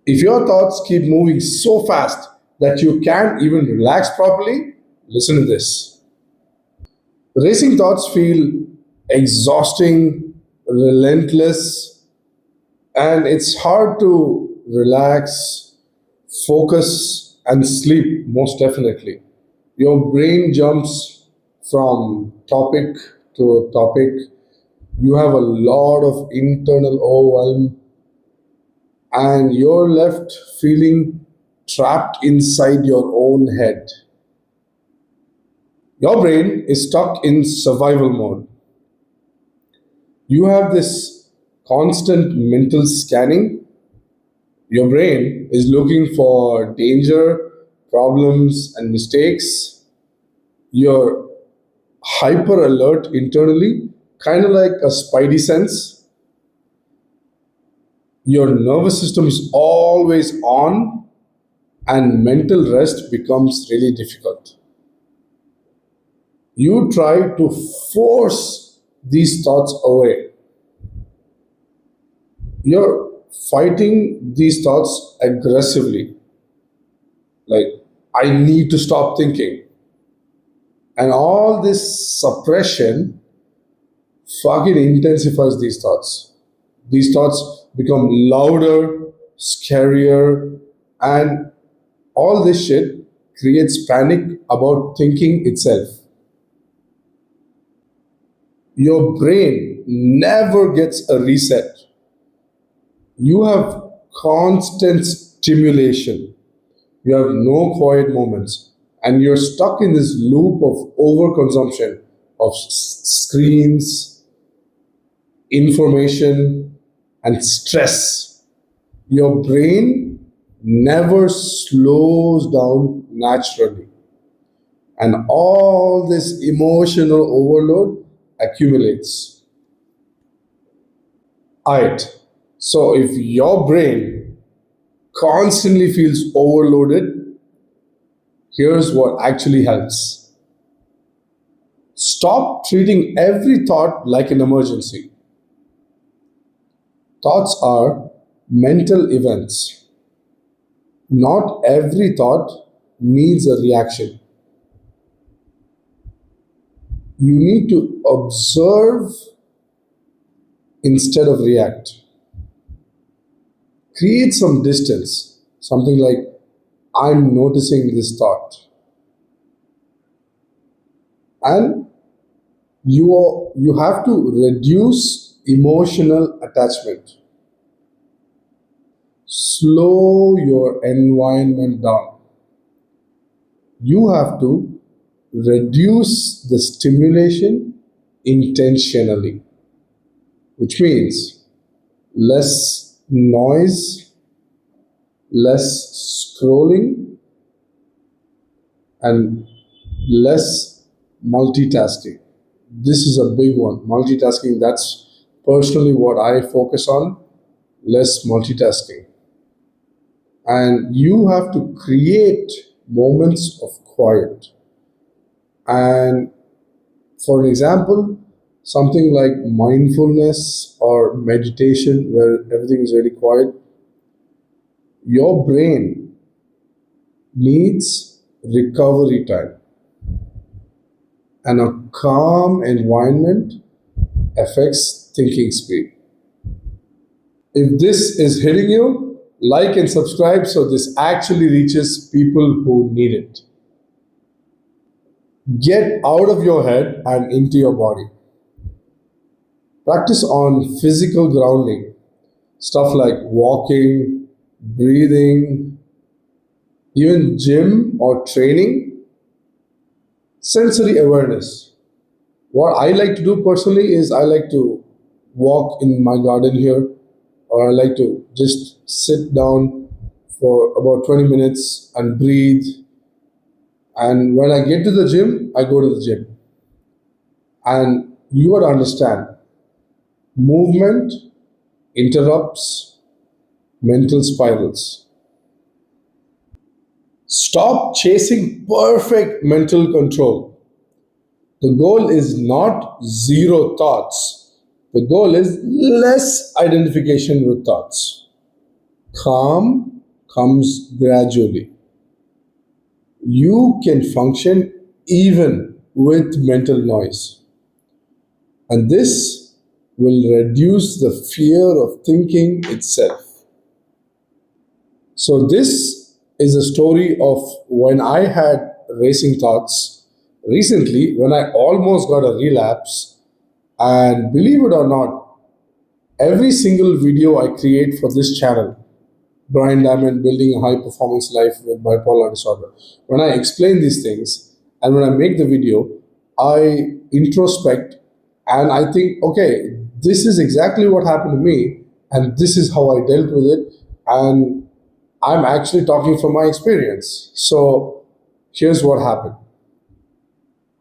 If your thoughts keep moving so fast that you can't even relax properly, listen to this. Racing thoughts feel exhausting, relentless, and it's hard to relax, focus, and sleep, most definitely. Your brain jumps from topic to topic. You have a lot of internal overwhelm, and you're left feeling trapped inside your own head. Your brain is stuck in survival mode. You have this constant mental scanning. Your brain is looking for danger, problems, and mistakes. You're hyper alert internally, kind of like a spidey sense. Your nervous system is always on, and mental rest becomes really difficult. You try to force these thoughts away. You're fighting these thoughts aggressively, like, I need to stop thinking. And all this suppression fucking intensifies these thoughts. These thoughts become louder, scarier, and all this shit creates panic about thinking itself. Your brain never gets a reset. You have constant stimulation. You have no quiet moments. And you're stuck in this loop of overconsumption of screens, information, and stress. Your brain never slows down naturally. And all this emotional overload accumulates. Alright, so if your brain constantly feels overloaded, here's what actually helps. Stop treating every thought like an emergency. Thoughts are mental events. Not every thought needs a reaction. You need to observe instead of react. Create some distance, something like, I'm noticing this thought. And you have to reduce emotional attachment. Slow your environment down. You have to reduce the stimulation intentionally, which means less noise, less scrolling, and less multitasking. This is a big one. Multitasking, that's personally what I focus on. Less multitasking. And you have to create moments of quiet. And for an example, something like mindfulness or meditation, where everything is very quiet, your brain needs recovery time. And a calm environment affects thinking speed. If this is hitting you, like and subscribe so this actually reaches people who need it. Get out of your head and into your body. Practice on physical grounding, stuff like walking, breathing, even gym or training. Sensory awareness. What I like to do personally is I like to walk in my garden here, or I like to just sit down for about 20 minutes and breathe. And when I get to the gym, I go to the gym. And you got to understand, movement interrupts mental spirals. Stop chasing perfect mental control. The goal is not zero thoughts. The goal is less identification with thoughts. Calm, comes gradually. You can function even with mental noise, and this will reduce the fear of thinking itself. So, this is a story of when I had racing thoughts recently, when I almost got a relapse. And believe it or not, every single video I create for this channel, Brian Diamond Building a High Performance Life with Bipolar Disorder, when I explain these things and when I make the video, I introspect and I think, okay, this is exactly what happened to me, and this is how I dealt with it, and I'm actually talking from my experience. So here's what happened.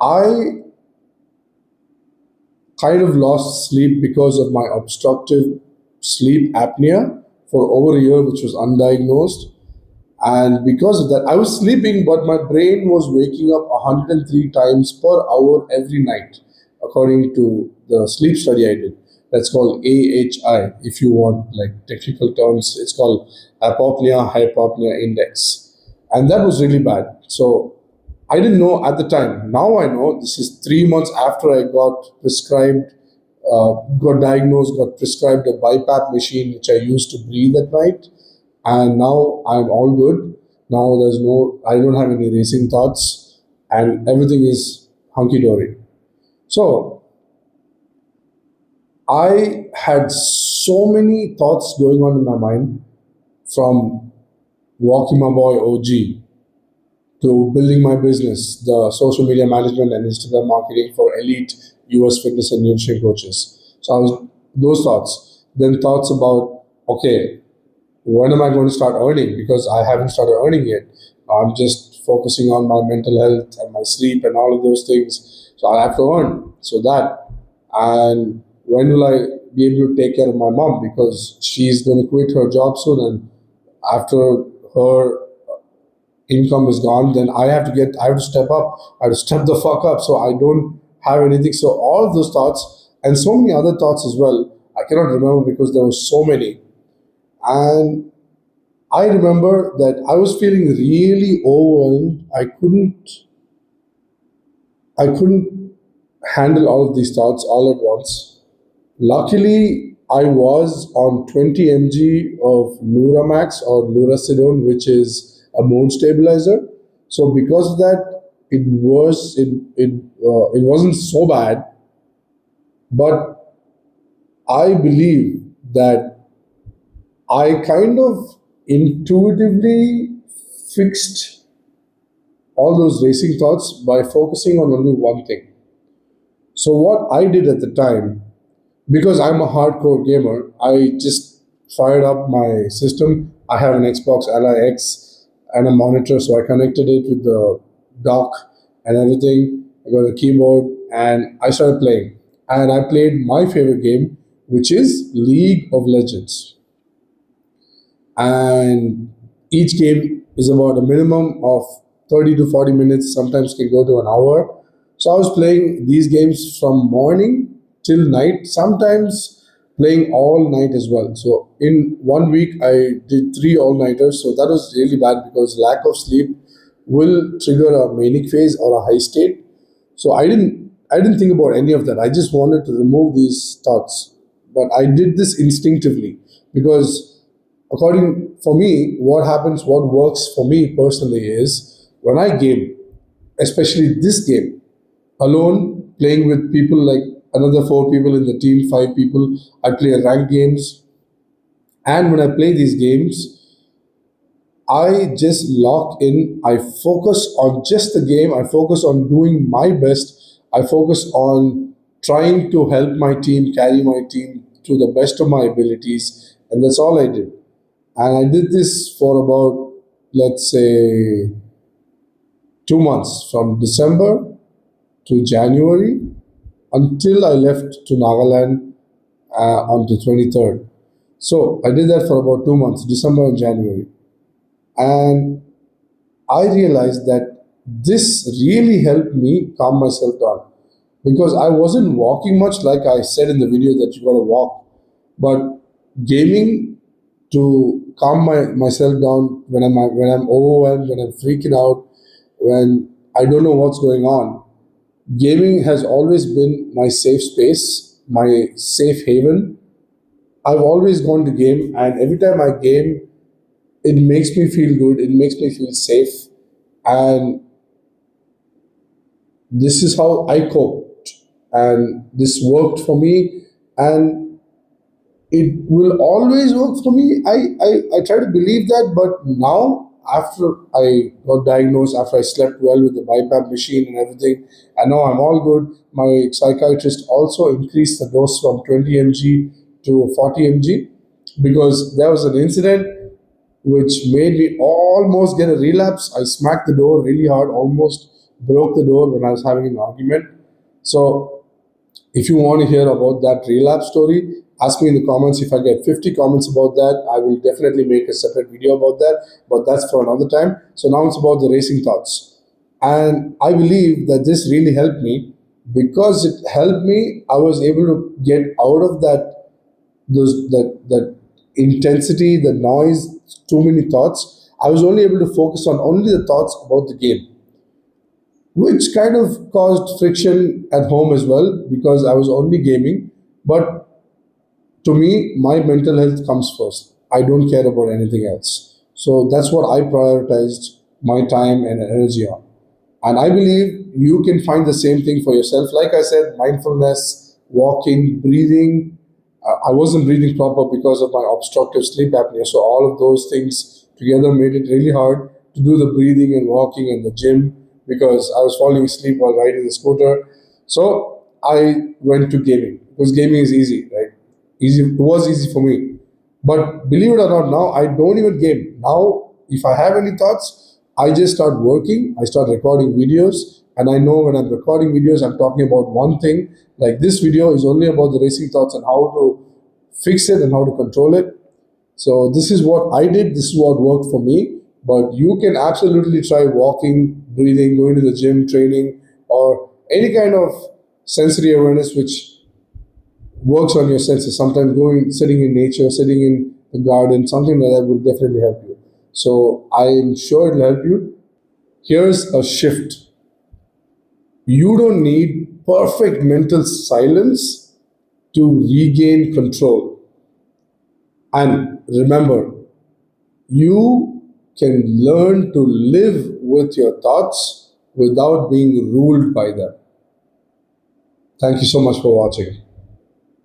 I kind of lost sleep because of my obstructive sleep apnea for over a year, which was undiagnosed. And because of that, I was sleeping, but my brain was waking up 103 times per hour every night, according to the sleep study I did. That's called AHI. If you want like technical terms, it's called apopnea hypopnea index. And that was really bad. So I didn't know at the time. Now I know. This is 3 months after I got diagnosed, got prescribed a BiPAP machine, which I used to breathe at night, and now I'm all good. Now I don't have any racing thoughts, and everything is hunky dory. So I had so many thoughts going on in my mind, from walking my boy OG to building my business, the social media management and Instagram marketing for elite US fitness and nutrition coaches. So I was those thoughts. Then thoughts about, okay, when am I going to start earning? Because I haven't started earning yet. I'm just focusing on my mental health and my sleep and all of those things. So I have to earn. So that, and when will I be able to take care of my mom? Because she's going to quit her job soon, and after her income is gone, then I have to step up. I have to step the fuck up. So I don't have anything. So all of those thoughts and so many other thoughts as well, I cannot remember because there were so many. And I remember that I was feeling really overwhelmed. I couldn't handle all of these thoughts all at once. Luckily, I was on 20 mg of Luramax or Lurasidone, which is a mood stabilizer. So because of that, it wasn't so bad. But I believe that I kind of intuitively fixed all those racing thoughts by focusing on only one thing. So what I did at the time, because I'm a hardcore gamer, I just fired up my system. I have an Xbox Ally X and a monitor, so I connected it with the dock and everything. I got a keyboard and I started playing. And I played my favorite game, which is League of Legends. And each game is about a minimum of 30 to 40 minutes, sometimes can go to an hour. So I was playing these games from morning till night, sometimes playing all night as well. So in 1 week, I did 3 all-nighters. So that was really bad because lack of sleep will trigger a manic phase or a high state. So I didn't think about any of that. I just wanted to remove these thoughts. But I did this instinctively because according for me, what works for me personally is when I game, especially this game, alone, playing with people like another 4 people in the team, 5 people. I play ranked games, and when I play these games, I just lock in. I focus on just the game. I focus on doing my best. I focus on trying to help my team, carry my team to the best of my abilities, and that's all I did. And I did this for about, let's say, 2 months, from December to January, until I left to Nagaland on the 23rd. So I did that for about 2 months, December and January. And I realized that this really helped me calm myself down because I wasn't walking much, like I said in the video that you gotta walk. But gaming to calm myself down when I'm overwhelmed, when I'm freaking out, when I don't know what's going on. Gaming has always been my safe space, my safe haven. I've always gone to game, and every time I game, it makes me feel good. It makes me feel safe, and this is how I coped, and this worked for me, and it will always work for me. I try to believe that, but now after I got diagnosed, after I slept well with the BiPAP machine and everything, and now I'm all good. My psychiatrist also increased the dose from 20 mg to 40 mg because there was an incident which made me almost get a relapse. I smacked the door really hard, almost broke the door when I was having an argument. So if you want to hear about that relapse story, ask me in the comments. If I get 50 comments about that, I will definitely make a separate video about that, but that's for another time. So now it's about the racing thoughts. And I believe that this really helped me. Because it helped me, I was able to get out of that intensity, the noise, too many thoughts. I was only able to focus on only the thoughts about the game, which kind of caused friction at home as well because I was only gaming. But to me, my mental health comes first. I don't care about anything else. So that's what I prioritized my time and energy on. And I believe you can find the same thing for yourself. Like I said, mindfulness, walking, breathing. I wasn't breathing proper because of my obstructive sleep apnea. So all of those things together made it really hard to do the breathing and walking and the gym because I was falling asleep while riding the scooter. So I went to gaming because gaming is easy, right? Easy. It was easy for me. But believe it or not, now I don't even game. Now, if I have any thoughts, I just start working. I start recording videos, and I know when I'm recording videos, I'm talking about one thing. Like this video is only about the racing thoughts and how to fix it and how to control it. So this is what I did. This is what worked for me. But you can absolutely try walking, breathing, going to the gym, training, or any kind of sensory awareness which works on your senses. Sometimes going, sitting in nature, sitting in the garden, something like that will definitely help you. So I'm sure it'll help you. Here's a shift. You don't need perfect mental silence to regain control. And remember, you can learn to live with your thoughts without being ruled by them. Thank you so much for watching.